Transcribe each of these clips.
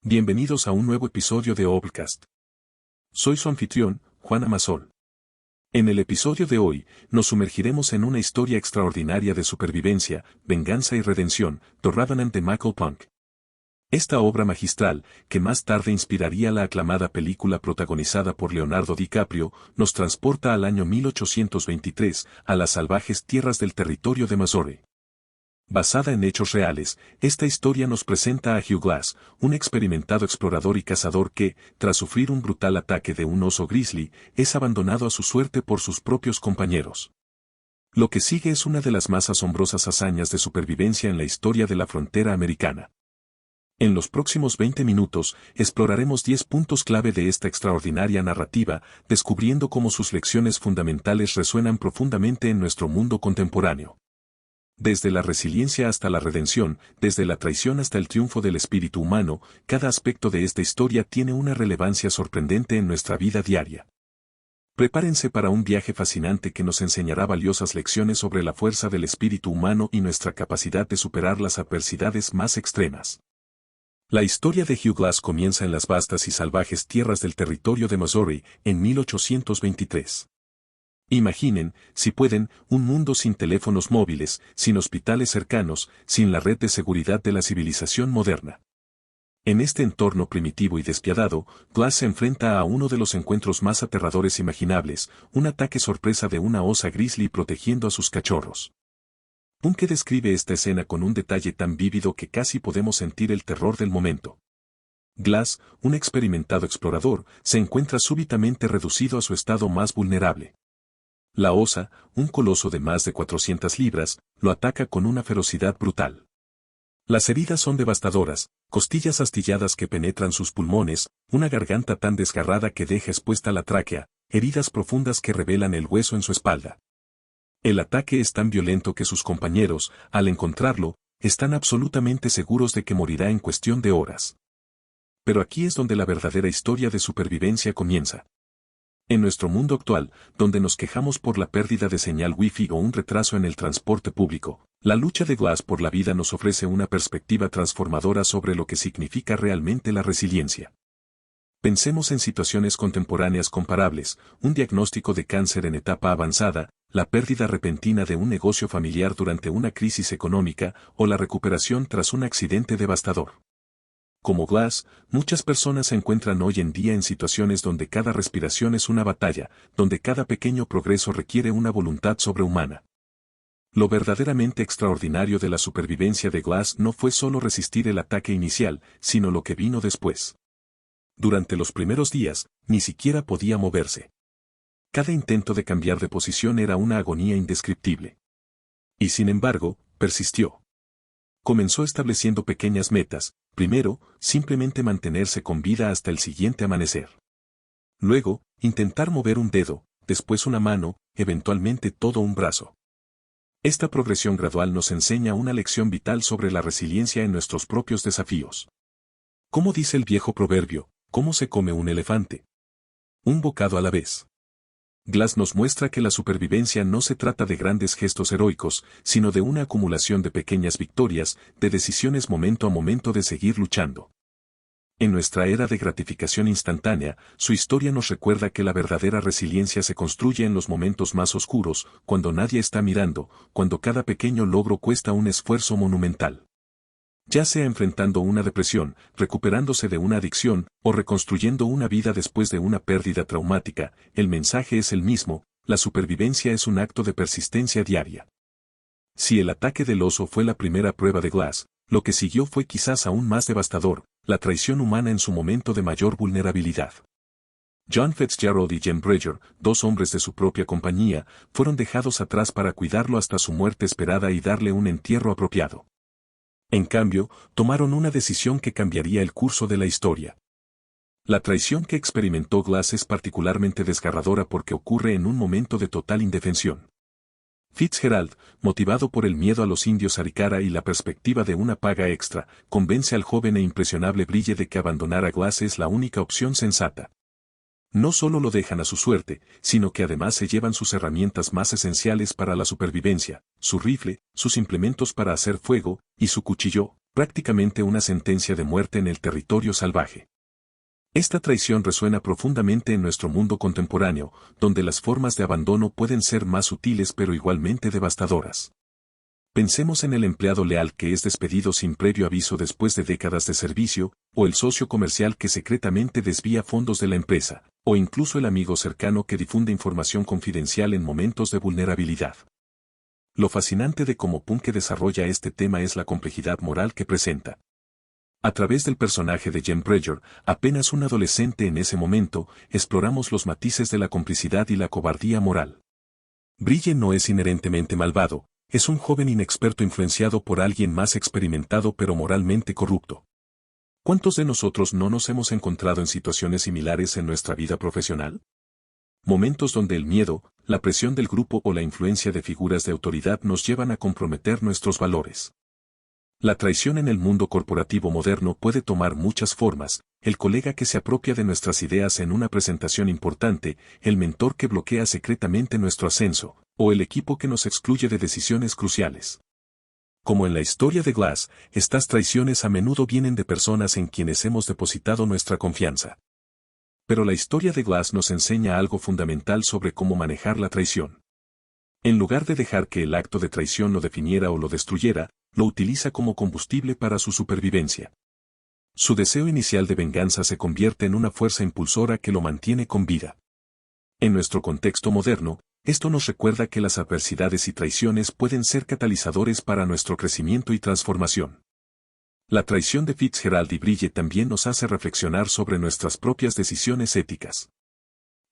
Bienvenidos a un nuevo episodio de Obcast. Soy su anfitrión, Juan Amasol. En el episodio de hoy, nos sumergiremos en una historia extraordinaria de supervivencia, venganza y redención, The Revenant de Michael Punk. Esta obra magistral, que más tarde inspiraría la aclamada película protagonizada por Leonardo DiCaprio, nos transporta al año 1823, a las salvajes tierras del territorio de Missouri. Basada en hechos reales, esta historia nos presenta a Hugh Glass, un experimentado explorador y cazador que, tras sufrir un brutal ataque de un oso grizzly, es abandonado a su suerte por sus propios compañeros. Lo que sigue es una de las más asombrosas hazañas de supervivencia en la historia de la frontera americana. En los próximos 20 minutos, exploraremos 10 puntos clave de esta extraordinaria narrativa, descubriendo cómo sus lecciones fundamentales resuenan profundamente en nuestro mundo contemporáneo. Desde la resiliencia hasta la redención, desde la traición hasta el triunfo del espíritu humano, cada aspecto de esta historia tiene una relevancia sorprendente en nuestra vida diaria. Prepárense para un viaje fascinante que nos enseñará valiosas lecciones sobre la fuerza del espíritu humano y nuestra capacidad de superar las adversidades más extremas. La historia de Hugh Glass comienza en las vastas y salvajes tierras del territorio de Missouri, en 1823. Imaginen, si pueden, un mundo sin teléfonos móviles, sin hospitales cercanos, sin la red de seguridad de la civilización moderna. En este entorno primitivo y despiadado, Glass se enfrenta a uno de los encuentros más aterradores imaginables, un ataque sorpresa de una osa grizzly protegiendo a sus cachorros. Punk describe esta escena con un detalle tan vívido que casi podemos sentir el terror del momento. Glass, un experimentado explorador, se encuentra súbitamente reducido a su estado más vulnerable. La osa, un coloso de más de 400 libras, lo ataca con una ferocidad brutal. Las heridas son devastadoras, costillas astilladas que penetran sus pulmones, una garganta tan desgarrada que deja expuesta la tráquea, heridas profundas que revelan el hueso en su espalda. El ataque es tan violento que sus compañeros, al encontrarlo, están absolutamente seguros de que morirá en cuestión de horas. Pero aquí es donde la verdadera historia de supervivencia comienza. En nuestro mundo actual, donde nos quejamos por la pérdida de señal Wi-Fi o un retraso en el transporte público, la lucha de Glass por la vida nos ofrece una perspectiva transformadora sobre lo que significa realmente la resiliencia. Pensemos en situaciones contemporáneas comparables, un diagnóstico de cáncer en etapa avanzada, la pérdida repentina de un negocio familiar durante una crisis económica o la recuperación tras un accidente devastador. Como Glass, muchas personas se encuentran hoy en día en situaciones donde cada respiración es una batalla, donde cada pequeño progreso requiere una voluntad sobrehumana. Lo verdaderamente extraordinario de la supervivencia de Glass no fue solo resistir el ataque inicial, sino lo que vino después. Durante los primeros días, ni siquiera podía moverse. Cada intento de cambiar de posición era una agonía indescriptible. Y sin embargo, persistió. Comenzó estableciendo pequeñas metas, primero, simplemente mantenerse con vida hasta el siguiente amanecer. Luego, intentar mover un dedo, después una mano, eventualmente todo un brazo. Esta progresión gradual nos enseña una lección vital sobre la resiliencia en nuestros propios desafíos. Como dice el viejo proverbio, ¿cómo se come un elefante? Un bocado a la vez. Glass nos muestra que la supervivencia no se trata de grandes gestos heroicos, sino de una acumulación de pequeñas victorias, de decisiones momento a momento de seguir luchando. En nuestra era de gratificación instantánea, su historia nos recuerda que la verdadera resiliencia se construye en los momentos más oscuros, cuando nadie está mirando, cuando cada pequeño logro cuesta un esfuerzo monumental. Ya sea enfrentando una depresión, recuperándose de una adicción, o reconstruyendo una vida después de una pérdida traumática, el mensaje es el mismo, la supervivencia es un acto de persistencia diaria. Si el ataque del oso fue la primera prueba de Glass, lo que siguió fue quizás aún más devastador, la traición humana en su momento de mayor vulnerabilidad. John Fitzgerald y Jem Bridger, dos hombres de su propia compañía, fueron dejados atrás para cuidarlo hasta su muerte esperada y darle un entierro apropiado. En cambio, tomaron una decisión que cambiaría el curso de la historia. La traición que experimentó Glass es particularmente desgarradora porque ocurre en un momento de total indefensión. Fitzgerald, motivado por el miedo a los indios Arikara y la perspectiva de una paga extra, convence al joven e impresionable Bridger de que abandonar a Glass es la única opción sensata. No solo lo dejan a su suerte, sino que además se llevan sus herramientas más esenciales para la supervivencia, su rifle, sus implementos para hacer fuego, y su cuchillo, prácticamente una sentencia de muerte en el territorio salvaje. Esta traición resuena profundamente en nuestro mundo contemporáneo, donde las formas de abandono pueden ser más sutiles pero igualmente devastadoras. Pensemos en el empleado leal que es despedido sin previo aviso después de décadas de servicio, o el socio comercial que secretamente desvía fondos de la empresa, o incluso el amigo cercano que difunde información confidencial en momentos de vulnerabilidad. Lo fascinante de cómo Punke desarrolla este tema es la complejidad moral que presenta. A través del personaje de Jen Bridger, apenas un adolescente en ese momento, exploramos los matices de la complicidad y la cobardía moral. Bridger no es inherentemente malvado, es un joven inexperto influenciado por alguien más experimentado pero moralmente corrupto. ¿Cuántos de nosotros no nos hemos encontrado en situaciones similares en nuestra vida profesional? Momentos donde el miedo, la presión del grupo o la influencia de figuras de autoridad nos llevan a comprometer nuestros valores. La traición en el mundo corporativo moderno puede tomar muchas formas: el colega que se apropia de nuestras ideas en una presentación importante, el mentor que bloquea secretamente nuestro ascenso, o el equipo que nos excluye de decisiones cruciales. Como en la historia de Glass, estas traiciones a menudo vienen de personas en quienes hemos depositado nuestra confianza. Pero la historia de Glass nos enseña algo fundamental sobre cómo manejar la traición. En lugar de dejar que el acto de traición lo definiera o lo destruyera, lo utiliza como combustible para su supervivencia. Su deseo inicial de venganza se convierte en una fuerza impulsora que lo mantiene con vida. En nuestro contexto moderno, esto nos recuerda que las adversidades y traiciones pueden ser catalizadores para nuestro crecimiento y transformación. La traición de Fitzgerald y Bridget también nos hace reflexionar sobre nuestras propias decisiones éticas.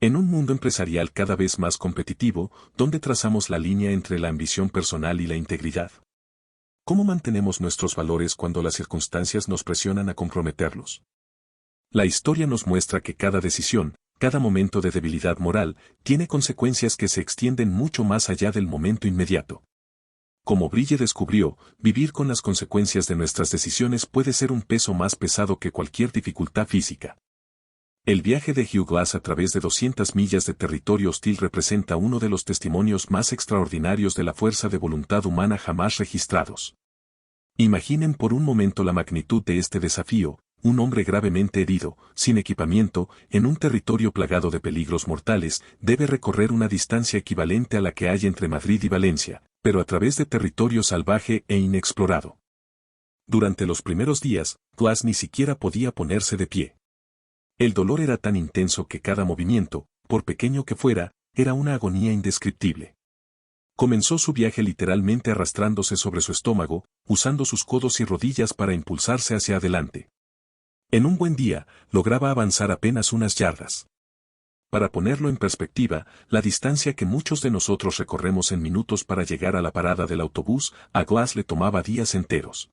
En un mundo empresarial cada vez más competitivo, ¿dónde trazamos la línea entre la ambición personal y la integridad? ¿Cómo mantenemos nuestros valores cuando las circunstancias nos presionan a comprometerlos? La historia nos muestra que cada decisión, cada momento de debilidad moral, tiene consecuencias que se extienden mucho más allá del momento inmediato. Como Bridget descubrió, vivir con las consecuencias de nuestras decisiones puede ser un peso más pesado que cualquier dificultad física. El viaje de Hugh Glass a través de 200 millas de territorio hostil representa uno de los testimonios más extraordinarios de la fuerza de voluntad humana jamás registrados. Imaginen por un momento la magnitud de este desafío: un hombre gravemente herido, sin equipamiento, en un territorio plagado de peligros mortales, debe recorrer una distancia equivalente a la que hay entre Madrid y Valencia, pero a través de territorio salvaje e inexplorado. Durante los primeros días, Glass ni siquiera podía ponerse de pie. El dolor era tan intenso que cada movimiento, por pequeño que fuera, era una agonía indescriptible. Comenzó su viaje literalmente arrastrándose sobre su estómago, usando sus codos y rodillas para impulsarse hacia adelante. En un buen día, lograba avanzar apenas unas yardas. Para ponerlo en perspectiva, la distancia que muchos de nosotros recorremos en minutos para llegar a la parada del autobús, a Glass le tomaba días enteros.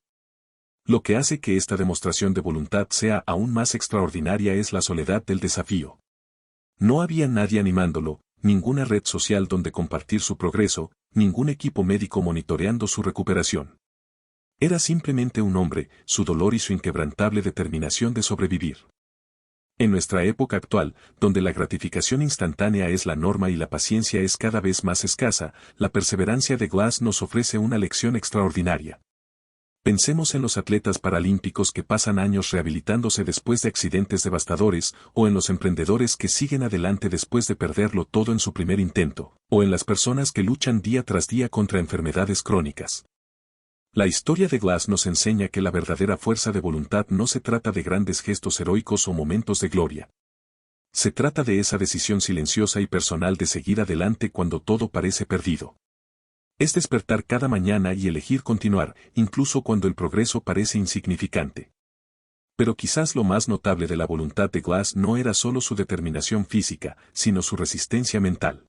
Lo que hace que esta demostración de voluntad sea aún más extraordinaria es la soledad del desafío. No había nadie animándolo, ninguna red social donde compartir su progreso, ningún equipo médico monitoreando su recuperación. Era simplemente un hombre, su dolor y su inquebrantable determinación de sobrevivir. En nuestra época actual, donde la gratificación instantánea es la norma y la paciencia es cada vez más escasa, la perseverancia de Glass nos ofrece una lección extraordinaria. Pensemos en los atletas paralímpicos que pasan años rehabilitándose después de accidentes devastadores, o en los emprendedores que siguen adelante después de perderlo todo en su primer intento, o en las personas que luchan día tras día contra enfermedades crónicas. La historia de Glass nos enseña que la verdadera fuerza de voluntad no se trata de grandes gestos heroicos o momentos de gloria. Se trata de esa decisión silenciosa y personal de seguir adelante cuando todo parece perdido. Es despertar cada mañana y elegir continuar, incluso cuando el progreso parece insignificante. Pero quizás lo más notable de la voluntad de Glass no era solo su determinación física, sino su resistencia mental.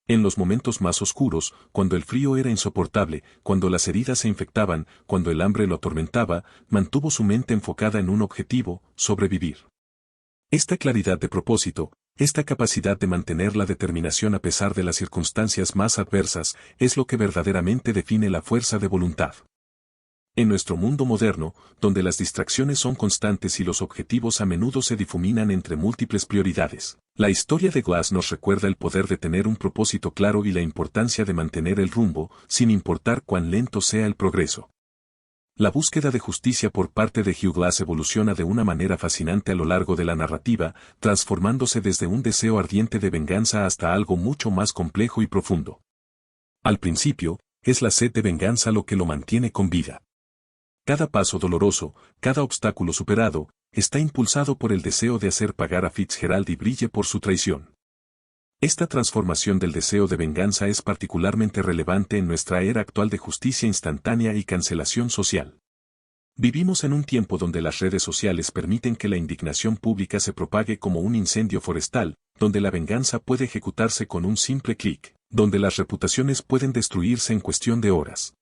En los momentos más oscuros, cuando el frío era insoportable, cuando las heridas se infectaban, cuando el hambre lo atormentaba, mantuvo su mente enfocada en un objetivo: sobrevivir. Esta claridad de propósito, esta capacidad de mantener la determinación a pesar de las circunstancias más adversas, es lo que verdaderamente define la fuerza de voluntad. En nuestro mundo moderno, donde las distracciones son constantes y los objetivos a menudo se difuminan entre múltiples prioridades, la historia de Glass nos recuerda el poder de tener un propósito claro y la importancia de mantener el rumbo, sin importar cuán lento sea el progreso. La búsqueda de justicia por parte de Hugh Glass evoluciona de una manera fascinante a lo largo de la narrativa, transformándose desde un deseo ardiente de venganza hasta algo mucho más complejo y profundo. Al principio, es la sed de venganza lo que lo mantiene con vida. Cada paso doloroso, cada obstáculo superado, está impulsado por el deseo de hacer pagar a Fitzgerald y Bridge por su traición. Esta transformación del deseo de venganza es particularmente relevante en nuestra era actual de justicia instantánea y cancelación social. Vivimos en un tiempo donde las redes sociales permiten que la indignación pública se propague como un incendio forestal, donde la venganza puede ejecutarse con un simple clic, donde las reputaciones pueden destruirse en cuestión de horas.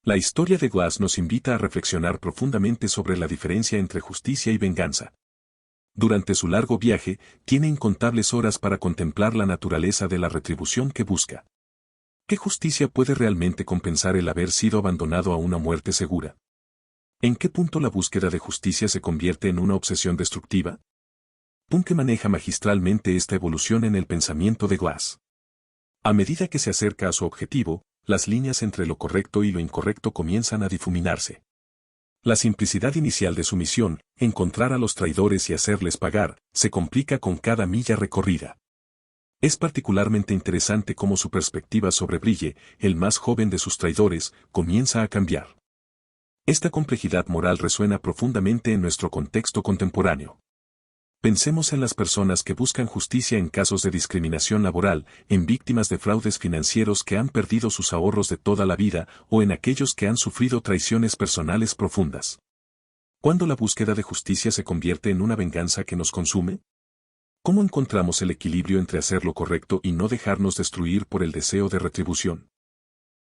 La historia de Glass nos invita a reflexionar profundamente sobre la diferencia entre justicia y venganza. Durante su largo viaje, tiene incontables horas para contemplar la naturaleza de la retribución que busca. ¿Qué justicia puede realmente compensar el haber sido abandonado a una muerte segura? ¿En qué punto la búsqueda de justicia se convierte en una obsesión destructiva? Punke maneja magistralmente esta evolución en el pensamiento de Glass. A medida que se acerca a su objetivo, las líneas entre lo correcto y lo incorrecto comienzan a difuminarse. La simplicidad inicial de su misión, encontrar a los traidores y hacerles pagar, se complica con cada milla recorrida. Es particularmente interesante cómo su perspectiva sobre Bridge, el más joven de sus traidores, comienza a cambiar. Esta complejidad moral resuena profundamente en nuestro contexto contemporáneo. Pensemos en las personas que buscan justicia en casos de discriminación laboral, en víctimas de fraudes financieros que han perdido sus ahorros de toda la vida o en aquellos que han sufrido traiciones personales profundas. ¿Cuándo la búsqueda de justicia se convierte en una venganza que nos consume? ¿Cómo encontramos el equilibrio entre hacer lo correcto y no dejarnos destruir por el deseo de retribución?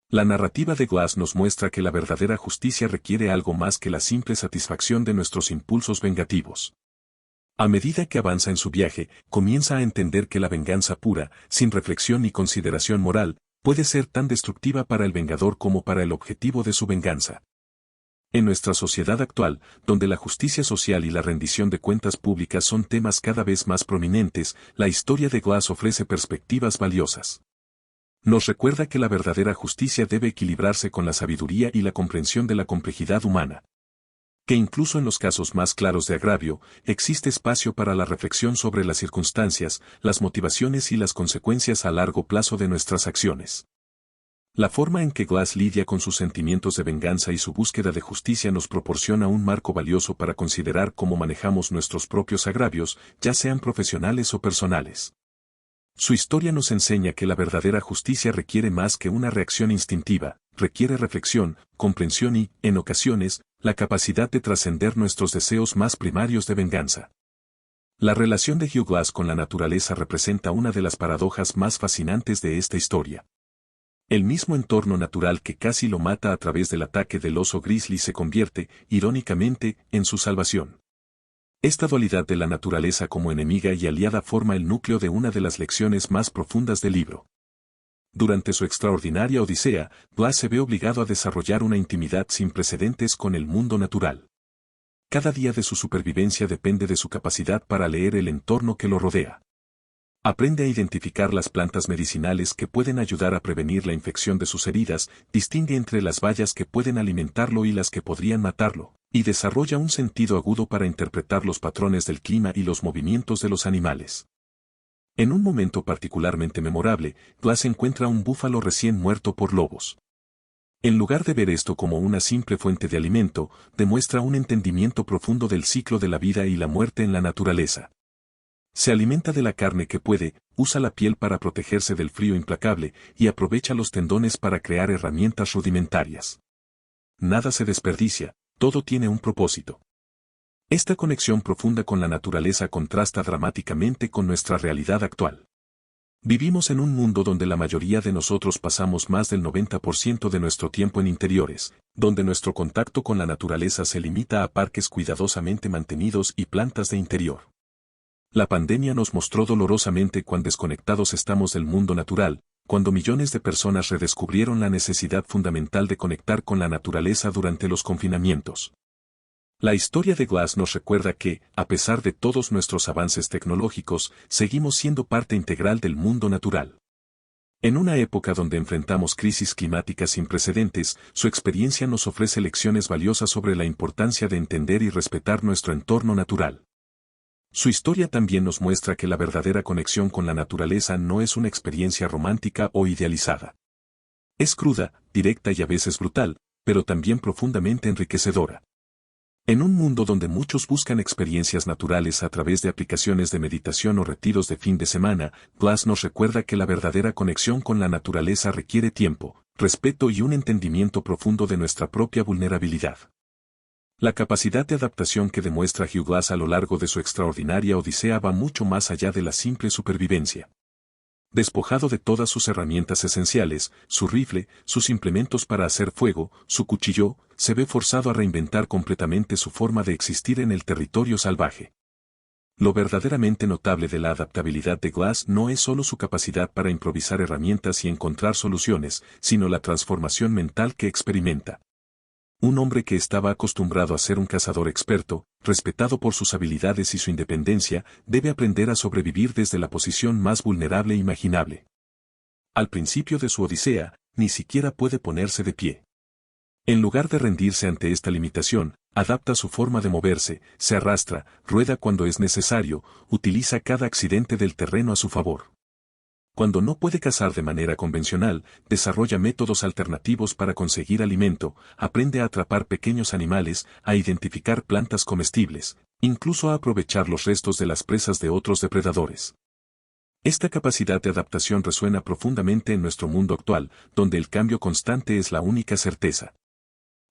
La narrativa de Glass nos muestra que la verdadera justicia requiere algo más que la simple satisfacción de nuestros impulsos vengativos. A medida que avanza en su viaje, comienza a entender que la venganza pura, sin reflexión ni consideración moral, puede ser tan destructiva para el vengador como para el objetivo de su venganza. En nuestra sociedad actual, donde la justicia social y la rendición de cuentas públicas son temas cada vez más prominentes, la historia de Glass ofrece perspectivas valiosas. Nos recuerda que la verdadera justicia debe equilibrarse con la sabiduría y la comprensión de la complejidad humana. Que incluso en los casos más claros de agravio, existe espacio para la reflexión sobre las circunstancias, las motivaciones y las consecuencias a largo plazo de nuestras acciones. La forma en que Glass lidia con sus sentimientos de venganza y su búsqueda de justicia nos proporciona un marco valioso para considerar cómo manejamos nuestros propios agravios, ya sean profesionales o personales. Su historia nos enseña que la verdadera justicia requiere más que una reacción instintiva, requiere reflexión, comprensión y, en ocasiones, la capacidad de trascender nuestros deseos más primarios de venganza. La relación de Hugh Glass con la naturaleza representa una de las paradojas más fascinantes de esta historia. El mismo entorno natural que casi lo mata a través del ataque del oso grizzly se convierte, irónicamente, en su salvación. Esta dualidad de la naturaleza como enemiga y aliada forma el núcleo de una de las lecciones más profundas del libro. Durante su extraordinaria odisea, Glass se ve obligado a desarrollar una intimidad sin precedentes con el mundo natural. Cada día de su supervivencia depende de su capacidad para leer el entorno que lo rodea. Aprende a identificar las plantas medicinales que pueden ayudar a prevenir la infección de sus heridas, distingue entre las bayas que pueden alimentarlo y las que podrían matarlo, y desarrolla un sentido agudo para interpretar los patrones del clima y los movimientos de los animales. En un momento particularmente memorable, Glass encuentra un búfalo recién muerto por lobos. En lugar de ver esto como una simple fuente de alimento, demuestra un entendimiento profundo del ciclo de la vida y la muerte en la naturaleza. Se alimenta de la carne que puede, usa la piel para protegerse del frío implacable y aprovecha los tendones para crear herramientas rudimentarias. Nada se desperdicia, todo tiene un propósito. Esta conexión profunda con la naturaleza contrasta dramáticamente con nuestra realidad actual. Vivimos en un mundo donde la mayoría de nosotros pasamos más del 90% de nuestro tiempo en interiores, donde nuestro contacto con la naturaleza se limita a parques cuidadosamente mantenidos y plantas de interior. La pandemia nos mostró dolorosamente cuán desconectados estamos del mundo natural, cuando millones de personas redescubrieron la necesidad fundamental de conectar con la naturaleza durante los confinamientos. La historia de Glass nos recuerda que, a pesar de todos nuestros avances tecnológicos, seguimos siendo parte integral del mundo natural. En una época donde enfrentamos crisis climáticas sin precedentes, su experiencia nos ofrece lecciones valiosas sobre la importancia de entender y respetar nuestro entorno natural. Su historia también nos muestra que la verdadera conexión con la naturaleza no es una experiencia romántica o idealizada. Es cruda, directa y a veces brutal, pero también profundamente enriquecedora. En un mundo donde muchos buscan experiencias naturales a través de aplicaciones de meditación o retiros de fin de semana, Glass nos recuerda que la verdadera conexión con la naturaleza requiere tiempo, respeto y un entendimiento profundo de nuestra propia vulnerabilidad. La capacidad de adaptación que demuestra Hugh Glass a lo largo de su extraordinaria odisea va mucho más allá de la simple supervivencia. Despojado de todas sus herramientas esenciales, su rifle, sus implementos para hacer fuego, su cuchillo, se ve forzado a reinventar completamente su forma de existir en el territorio salvaje. Lo verdaderamente notable de la adaptabilidad de Glass no es solo su capacidad para improvisar herramientas y encontrar soluciones, sino la transformación mental que experimenta. Un hombre que estaba acostumbrado a ser un cazador experto, respetado por sus habilidades y su independencia, debe aprender a sobrevivir desde la posición más vulnerable imaginable. Al principio de su odisea, ni siquiera puede ponerse de pie. En lugar de rendirse ante esta limitación, adapta su forma de moverse, se arrastra, rueda cuando es necesario, utiliza cada accidente del terreno a su favor. Cuando no puede cazar de manera convencional, desarrolla métodos alternativos para conseguir alimento, aprende a atrapar pequeños animales, a identificar plantas comestibles, incluso a aprovechar los restos de las presas de otros depredadores. Esta capacidad de adaptación resuena profundamente en nuestro mundo actual, donde el cambio constante es la única certeza.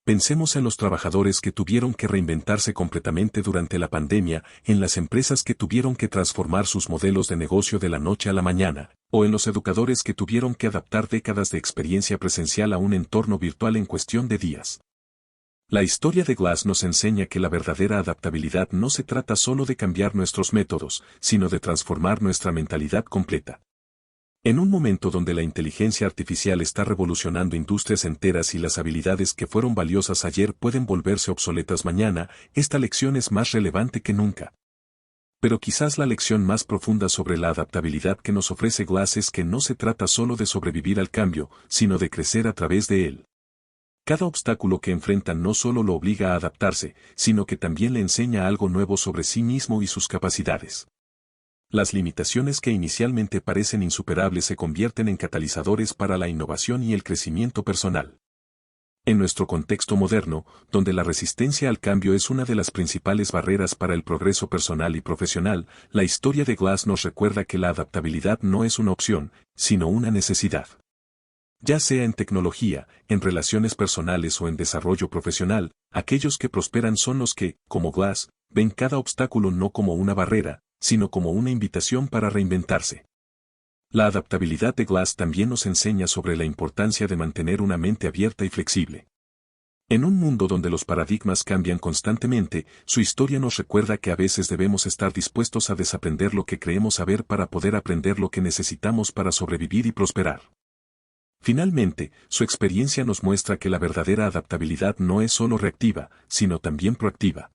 Pensemos en los trabajadores que tuvieron que reinventarse completamente durante la pandemia, en las empresas que tuvieron que transformar sus modelos de negocio de la noche a la mañana, o en los educadores que tuvieron que adaptar décadas de experiencia presencial a un entorno virtual en cuestión de días. La historia de Glass nos enseña que la verdadera adaptabilidad no se trata solo de cambiar nuestros métodos, sino de transformar nuestra mentalidad completa. En un momento donde la inteligencia artificial está revolucionando industrias enteras y las habilidades que fueron valiosas ayer pueden volverse obsoletas mañana, esta lección es más relevante que nunca. Pero quizás la lección más profunda sobre la adaptabilidad que nos ofrece Glass es que no se trata solo de sobrevivir al cambio, sino de crecer a través de él. Cada obstáculo que enfrenta no solo lo obliga a adaptarse, sino que también le enseña algo nuevo sobre sí mismo y sus capacidades. Las limitaciones que inicialmente parecen insuperables se convierten en catalizadores para la innovación y el crecimiento personal. En nuestro contexto moderno, donde la resistencia al cambio es una de las principales barreras para el progreso personal y profesional, la historia de Glass nos recuerda que la adaptabilidad no es una opción, sino una necesidad. Ya sea en tecnología, en relaciones personales o en desarrollo profesional, aquellos que prosperan son los que, como Glass, ven cada obstáculo no como una barrera, sino como una invitación para reinventarse. La adaptabilidad de Glass también nos enseña sobre la importancia de mantener una mente abierta y flexible. En un mundo donde los paradigmas cambian constantemente, su historia nos recuerda que a veces debemos estar dispuestos a desaprender lo que creemos saber para poder aprender lo que necesitamos para sobrevivir y prosperar. Finalmente, su experiencia nos muestra que la verdadera adaptabilidad no es solo reactiva, sino también proactiva.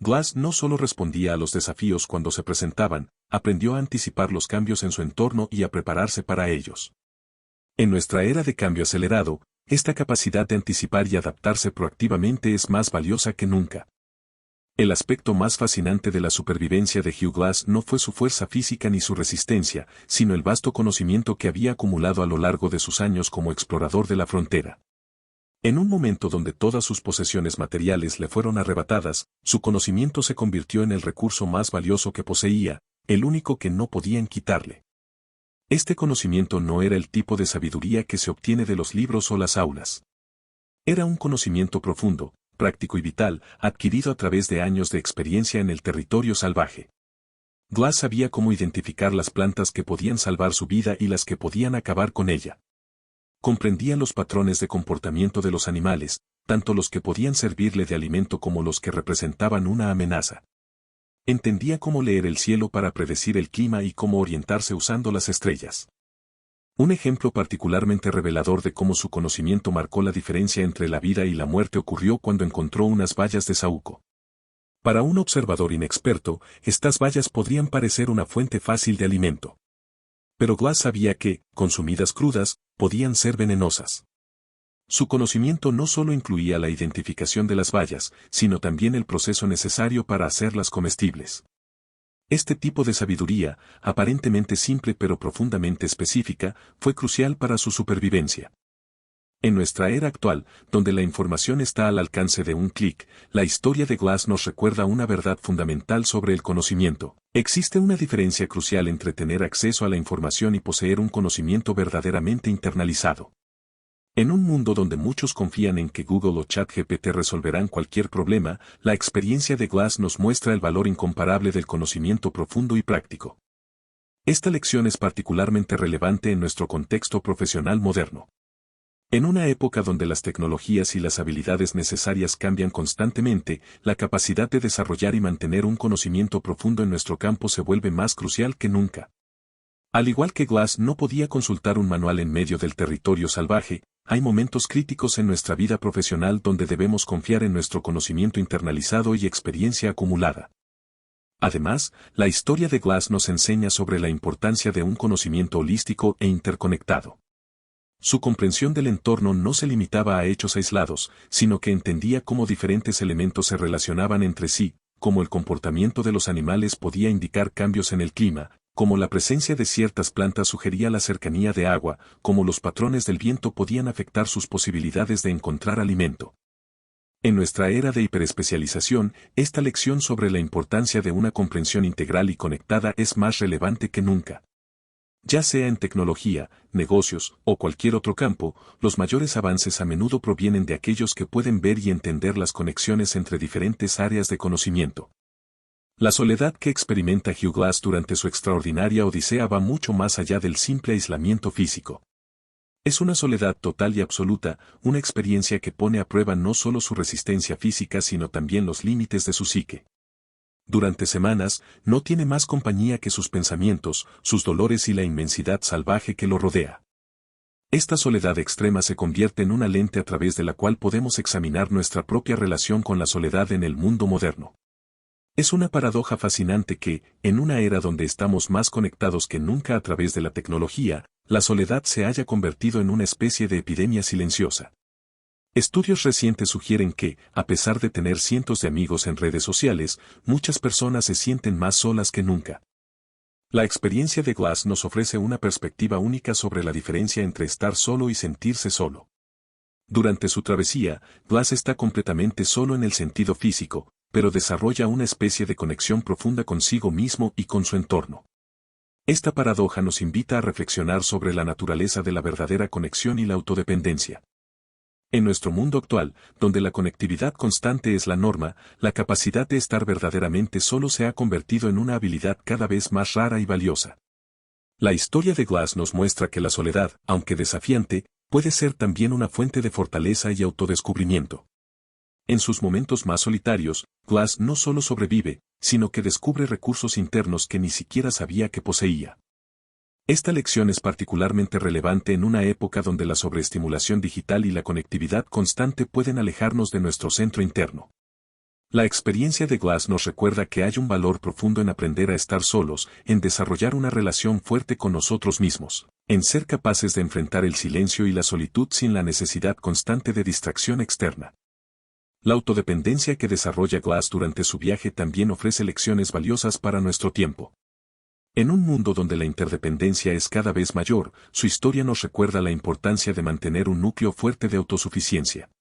Glass no solo respondía a los desafíos cuando se presentaban, aprendió a anticipar los cambios en su entorno y a prepararse para ellos. En nuestra era de cambio acelerado, esta capacidad de anticipar y adaptarse proactivamente es más valiosa que nunca. El aspecto más fascinante de la supervivencia de Hugh Glass no fue su fuerza física ni su resistencia, sino el vasto conocimiento que había acumulado a lo largo de sus años como explorador de la frontera. En un momento donde todas sus posesiones materiales le fueron arrebatadas, su conocimiento se convirtió en el recurso más valioso que poseía, el único que no podían quitarle. Este conocimiento no era el tipo de sabiduría que se obtiene de los libros o las aulas. Era un conocimiento profundo, práctico y vital, adquirido a través de años de experiencia en el territorio salvaje. Glass sabía cómo identificar las plantas que podían salvar su vida y las que podían acabar con ella. Comprendía los patrones de comportamiento de los animales, tanto los que podían servirle de alimento como los que representaban una amenaza. Entendía cómo leer el cielo para predecir el clima y cómo orientarse usando las estrellas. Un ejemplo particularmente revelador de cómo su conocimiento marcó la diferencia entre la vida y la muerte ocurrió cuando encontró unas bayas de saúco. Para un observador inexperto, estas bayas podrían parecer una fuente fácil de alimento. Pero Glass sabía que, consumidas crudas, podían ser venenosas. Su conocimiento no solo incluía la identificación de las bayas, sino también el proceso necesario para hacerlas comestibles. Este tipo de sabiduría, aparentemente simple pero profundamente específica, fue crucial para su supervivencia. En nuestra era actual, donde la información está al alcance de un clic, la historia de Glass nos recuerda una verdad fundamental sobre el conocimiento. Existe una diferencia crucial entre tener acceso a la información y poseer un conocimiento verdaderamente internalizado. En un mundo donde muchos confían en que Google o ChatGPT resolverán cualquier problema, la experiencia de Glass nos muestra el valor incomparable del conocimiento profundo y práctico. Esta lección es particularmente relevante en nuestro contexto profesional moderno. En una época donde las tecnologías y las habilidades necesarias cambian constantemente, la capacidad de desarrollar y mantener un conocimiento profundo en nuestro campo se vuelve más crucial que nunca. Al igual que Glass no podía consultar un manual en medio del territorio salvaje, hay momentos críticos en nuestra vida profesional donde debemos confiar en nuestro conocimiento internalizado y experiencia acumulada. Además, la historia de Glass nos enseña sobre la importancia de un conocimiento holístico e interconectado. Su comprensión del entorno no se limitaba a hechos aislados, sino que entendía cómo diferentes elementos se relacionaban entre sí, cómo el comportamiento de los animales podía indicar cambios en el clima, cómo la presencia de ciertas plantas sugería la cercanía de agua, cómo los patrones del viento podían afectar sus posibilidades de encontrar alimento. En nuestra era de hiperespecialización, esta lección sobre la importancia de una comprensión integral y conectada es más relevante que nunca. Ya sea en tecnología, negocios o cualquier otro campo, los mayores avances a menudo provienen de aquellos que pueden ver y entender las conexiones entre diferentes áreas de conocimiento. La soledad que experimenta Hugh Glass durante su extraordinaria odisea va mucho más allá del simple aislamiento físico. Es una soledad total y absoluta, una experiencia que pone a prueba no solo su resistencia física sino también los límites de su psique. Durante semanas, no tiene más compañía que sus pensamientos, sus dolores y la inmensidad salvaje que lo rodea. Esta soledad extrema se convierte en una lente a través de la cual podemos examinar nuestra propia relación con la soledad en el mundo moderno. Es una paradoja fascinante que, en una era donde estamos más conectados que nunca a través de la tecnología, la soledad se haya convertido en una especie de epidemia silenciosa. Estudios recientes sugieren que, a pesar de tener cientos de amigos en redes sociales, muchas personas se sienten más solas que nunca. La experiencia de Glass nos ofrece una perspectiva única sobre la diferencia entre estar solo y sentirse solo. Durante su travesía, Glass está completamente solo en el sentido físico, pero desarrolla una especie de conexión profunda consigo mismo y con su entorno. Esta paradoja nos invita a reflexionar sobre la naturaleza de la verdadera conexión y la autodependencia. En nuestro mundo actual, donde la conectividad constante es la norma, la capacidad de estar verdaderamente solo se ha convertido en una habilidad cada vez más rara y valiosa. La historia de Glass nos muestra que la soledad, aunque desafiante, puede ser también una fuente de fortaleza y autodescubrimiento. En sus momentos más solitarios, Glass no solo sobrevive, sino que descubre recursos internos que ni siquiera sabía que poseía. Esta lección es particularmente relevante en una época donde la sobreestimulación digital y la conectividad constante pueden alejarnos de nuestro centro interno. La experiencia de Glass nos recuerda que hay un valor profundo en aprender a estar solos, en desarrollar una relación fuerte con nosotros mismos, en ser capaces de enfrentar el silencio y la solitud sin la necesidad constante de distracción externa. La autodependencia que desarrolla Glass durante su viaje también ofrece lecciones valiosas para nuestro tiempo. En un mundo donde la interdependencia es cada vez mayor, su historia nos recuerda la importancia de mantener un núcleo fuerte de autosuficiencia.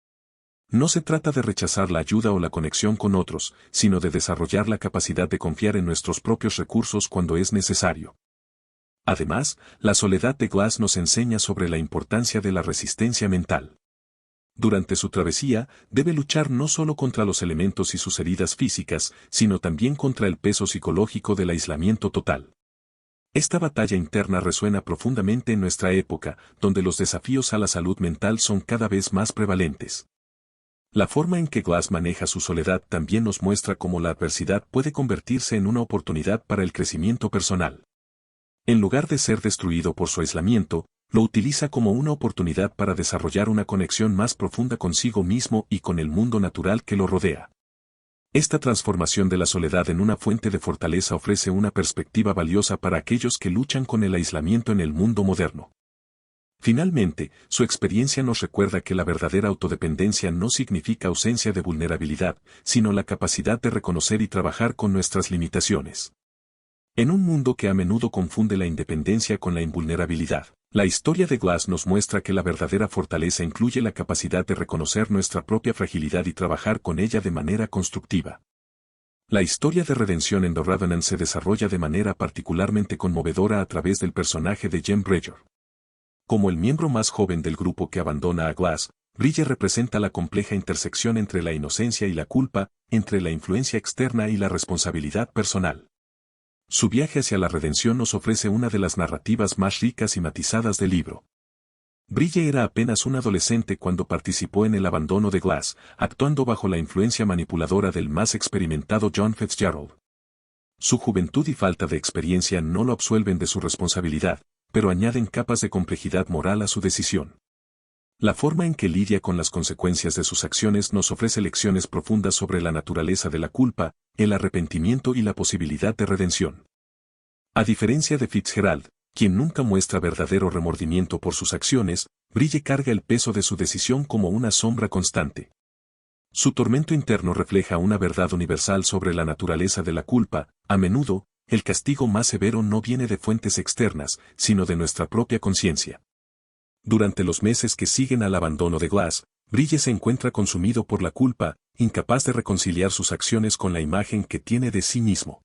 No se trata de rechazar la ayuda o la conexión con otros, sino de desarrollar la capacidad de confiar en nuestros propios recursos cuando es necesario. Además, la soledad de Glass nos enseña sobre la importancia de la resistencia mental. Durante su travesía, debe luchar no solo contra los elementos y sus heridas físicas, sino también contra el peso psicológico del aislamiento total. Esta batalla interna resuena profundamente en nuestra época, donde los desafíos a la salud mental son cada vez más prevalentes. La forma en que Glass maneja su soledad también nos muestra cómo la adversidad puede convertirse en una oportunidad para el crecimiento personal. En lugar de ser destruido por su aislamiento, lo utiliza como una oportunidad para desarrollar una conexión más profunda consigo mismo y con el mundo natural que lo rodea. Esta transformación de la soledad en una fuente de fortaleza ofrece una perspectiva valiosa para aquellos que luchan con el aislamiento en el mundo moderno. Finalmente, su experiencia nos recuerda que la verdadera autodependencia no significa ausencia de vulnerabilidad, sino la capacidad de reconocer y trabajar con nuestras limitaciones. En un mundo que a menudo confunde la independencia con la invulnerabilidad, la historia de Glass nos muestra que la verdadera fortaleza incluye la capacidad de reconocer nuestra propia fragilidad y trabajar con ella de manera constructiva. La historia de redención en The Revenant se desarrolla de manera particularmente conmovedora a través del personaje de Jem Bridger. Como el miembro más joven del grupo que abandona a Glass, Bridger representa la compleja intersección entre la inocencia y la culpa, entre la influencia externa y la responsabilidad personal. Su viaje hacia la redención nos ofrece una de las narrativas más ricas y matizadas del libro. Bridger era apenas un adolescente cuando participó en el abandono de Glass, actuando bajo la influencia manipuladora del más experimentado John Fitzgerald. Su juventud y falta de experiencia no lo absuelven de su responsabilidad, pero añaden capas de complejidad moral a su decisión. La forma en que lidia con las consecuencias de sus acciones nos ofrece lecciones profundas sobre la naturaleza de la culpa, el arrepentimiento y la posibilidad de redención. A diferencia de Fitzgerald, quien nunca muestra verdadero remordimiento por sus acciones, Bridger carga el peso de su decisión como una sombra constante. Su tormento interno refleja una verdad universal sobre la naturaleza de la culpa. A menudo, el castigo más severo no viene de fuentes externas, sino de nuestra propia conciencia. Durante los meses que siguen al abandono de Glass, Bridger se encuentra consumido por la culpa, incapaz de reconciliar sus acciones con la imagen que tiene de sí mismo.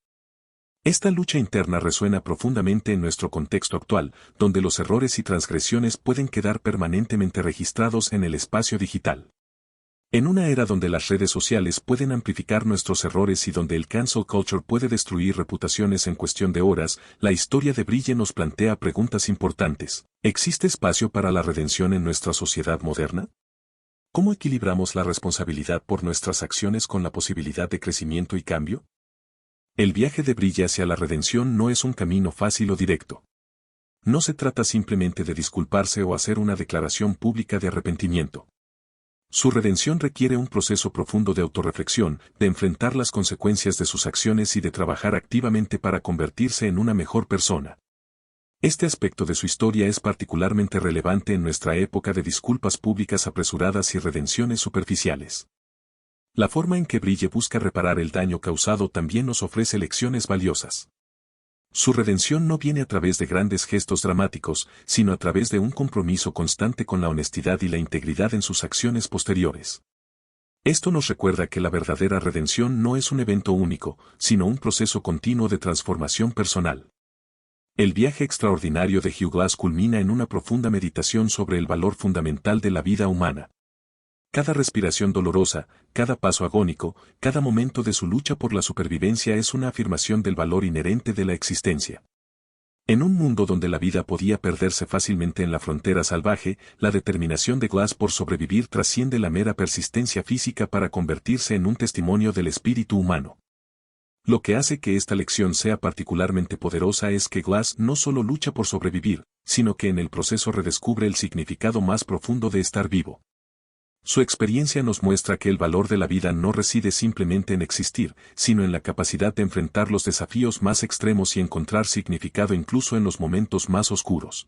Esta lucha interna resuena profundamente en nuestro contexto actual, donde los errores y transgresiones pueden quedar permanentemente registrados en el espacio digital. En una era donde las redes sociales pueden amplificar nuestros errores y donde el cancel culture puede destruir reputaciones en cuestión de horas, la historia de Bridger nos plantea preguntas importantes. ¿Existe espacio para la redención en nuestra sociedad moderna? ¿Cómo equilibramos la responsabilidad por nuestras acciones con la posibilidad de crecimiento y cambio? El viaje de Bridger hacia la redención no es un camino fácil o directo. No se trata simplemente de disculparse o hacer una declaración pública de arrepentimiento. Su redención requiere un proceso profundo de autorreflexión, de enfrentar las consecuencias de sus acciones y de trabajar activamente para convertirse en una mejor persona. Este aspecto de su historia es particularmente relevante en nuestra época de disculpas públicas apresuradas y redenciones superficiales. La forma en que Bridger busca reparar el daño causado también nos ofrece lecciones valiosas. Su redención no viene a través de grandes gestos dramáticos, sino a través de un compromiso constante con la honestidad y la integridad en sus acciones posteriores. Esto nos recuerda que la verdadera redención no es un evento único, sino un proceso continuo de transformación personal. El viaje extraordinario de Hugh Glass culmina en una profunda meditación sobre el valor fundamental de la vida humana. Cada respiración dolorosa, cada paso agónico, cada momento de su lucha por la supervivencia es una afirmación del valor inherente de la existencia. En un mundo donde la vida podía perderse fácilmente en la frontera salvaje, la determinación de Glass por sobrevivir trasciende la mera persistencia física para convertirse en un testimonio del espíritu humano. Lo que hace que esta lección sea particularmente poderosa es que Glass no solo lucha por sobrevivir, sino que en el proceso redescubre el significado más profundo de estar vivo. Su experiencia nos muestra que el valor de la vida no reside simplemente en existir, sino en la capacidad de enfrentar los desafíos más extremos y encontrar significado incluso en los momentos más oscuros.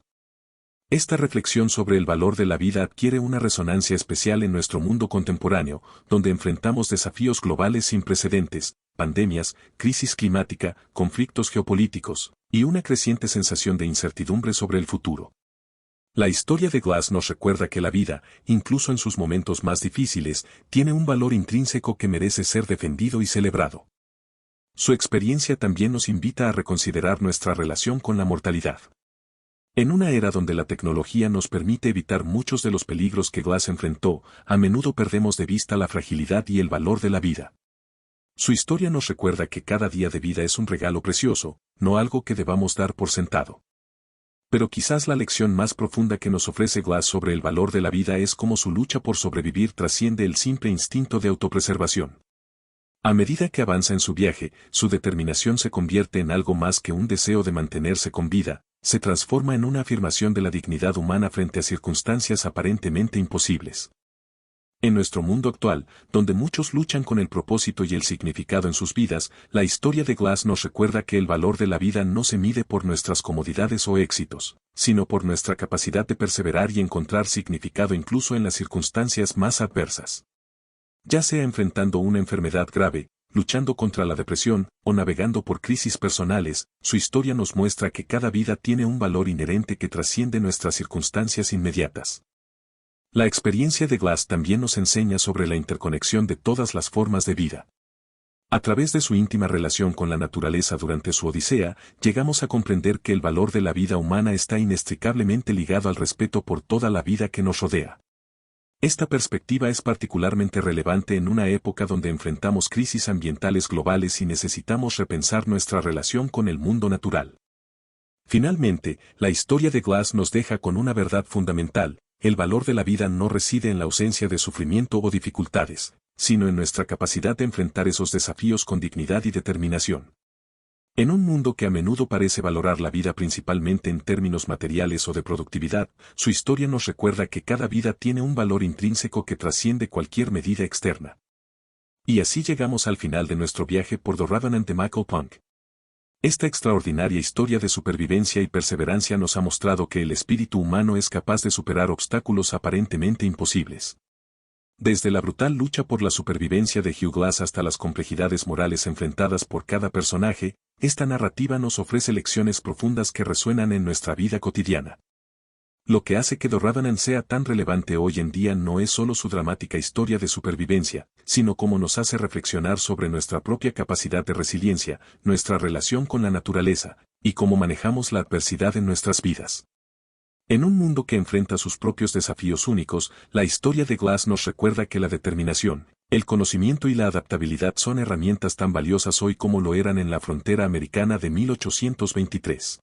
Esta reflexión sobre el valor de la vida adquiere una resonancia especial en nuestro mundo contemporáneo, donde enfrentamos desafíos globales sin precedentes, pandemias, crisis climática, conflictos geopolíticos, y una creciente sensación de incertidumbre sobre el futuro. La historia de Glass nos recuerda que la vida, incluso en sus momentos más difíciles, tiene un valor intrínseco que merece ser defendido y celebrado. Su experiencia también nos invita a reconsiderar nuestra relación con la mortalidad. En una era donde la tecnología nos permite evitar muchos de los peligros que Glass enfrentó, a menudo perdemos de vista la fragilidad y el valor de la vida. Su historia nos recuerda que cada día de vida es un regalo precioso, no algo que debamos dar por sentado. Pero quizás la lección más profunda que nos ofrece Glass sobre el valor de la vida es cómo su lucha por sobrevivir trasciende el simple instinto de autopreservación. A medida que avanza en su viaje, su determinación se convierte en algo más que un deseo de mantenerse con vida, se transforma en una afirmación de la dignidad humana frente a circunstancias aparentemente imposibles. En nuestro mundo actual, donde muchos luchan con el propósito y el significado en sus vidas, la historia de Glass nos recuerda que el valor de la vida no se mide por nuestras comodidades o éxitos, sino por nuestra capacidad de perseverar y encontrar significado incluso en las circunstancias más adversas. Ya sea enfrentando una enfermedad grave, luchando contra la depresión, o navegando por crisis personales, su historia nos muestra que cada vida tiene un valor inherente que trasciende nuestras circunstancias inmediatas. La experiencia de Glass también nos enseña sobre la interconexión de todas las formas de vida. A través de su íntima relación con la naturaleza durante su odisea, llegamos a comprender que el valor de la vida humana está inextricablemente ligado al respeto por toda la vida que nos rodea. Esta perspectiva es particularmente relevante en una época donde enfrentamos crisis ambientales globales y necesitamos repensar nuestra relación con el mundo natural. Finalmente, la historia de Glass nos deja con una verdad fundamental: el valor de la vida no reside en la ausencia de sufrimiento o dificultades, sino en nuestra capacidad de enfrentar esos desafíos con dignidad y determinación. En un mundo que a menudo parece valorar la vida principalmente en términos materiales o de productividad, su historia nos recuerda que cada vida tiene un valor intrínseco que trasciende cualquier medida externa. Y así llegamos al final de nuestro viaje por The Revenant de Michael Punk. Esta extraordinaria historia de supervivencia y perseverancia nos ha mostrado que el espíritu humano es capaz de superar obstáculos aparentemente imposibles. Desde la brutal lucha por la supervivencia de Hugh Glass hasta las complejidades morales enfrentadas por cada personaje, esta narrativa nos ofrece lecciones profundas que resuenan en nuestra vida cotidiana. Lo que hace que The Revenant sea tan relevante hoy en día no es solo su dramática historia de supervivencia, sino cómo nos hace reflexionar sobre nuestra propia capacidad de resiliencia, nuestra relación con la naturaleza, y cómo manejamos la adversidad en nuestras vidas. En un mundo que enfrenta sus propios desafíos únicos, la historia de Glass nos recuerda que la determinación, el conocimiento y la adaptabilidad son herramientas tan valiosas hoy como lo eran en la frontera americana de 1823.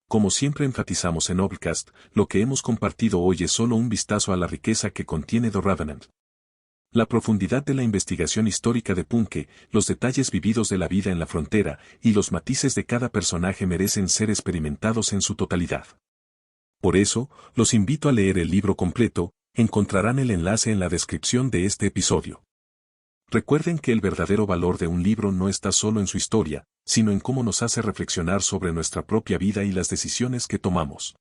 Como siempre enfatizamos en Obcast, lo que hemos compartido hoy es solo un vistazo a la riqueza que contiene The Revenant. La profundidad de la investigación histórica de Punke, los detalles vividos de la vida en la frontera, y los matices de cada personaje merecen ser experimentados en su totalidad. Por eso, los invito a leer el libro completo, encontrarán el enlace en la descripción de este episodio. Recuerden que el verdadero valor de un libro no está solo en su historia, sino en cómo nos hace reflexionar sobre nuestra propia vida y las decisiones que tomamos.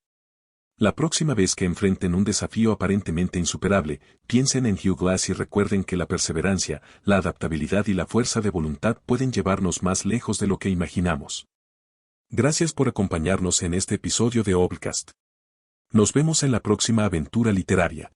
La próxima vez que enfrenten un desafío aparentemente insuperable, piensen en Hugh Glass y recuerden que la perseverancia, la adaptabilidad y la fuerza de voluntad pueden llevarnos más lejos de lo que imaginamos. Gracias por acompañarnos en este episodio de Obcast. Nos vemos en la próxima aventura literaria.